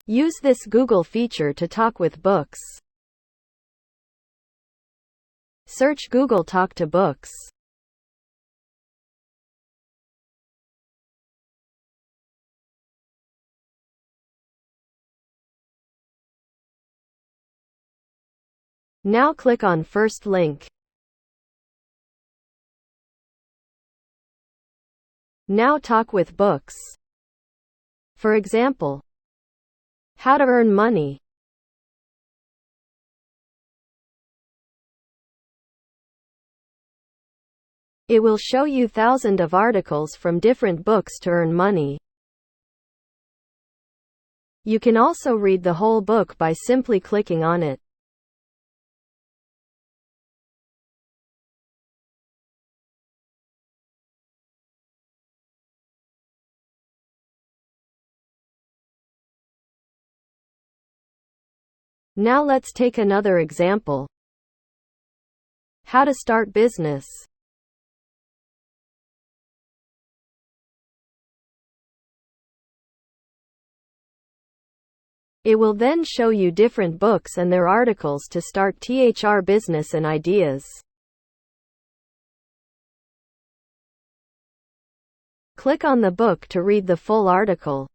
Use this Google feature to talk with books. Search Google Talk to Books. Now click on first link. Now talk with books. For example, how to earn money. It will show you thousands of articles from different books to earn money. You can also read the whole book by simply clicking on it. Now let's take another example. How to start business. It will then show you different books and their articles to start your business and ideas. Click on the book to read the full article.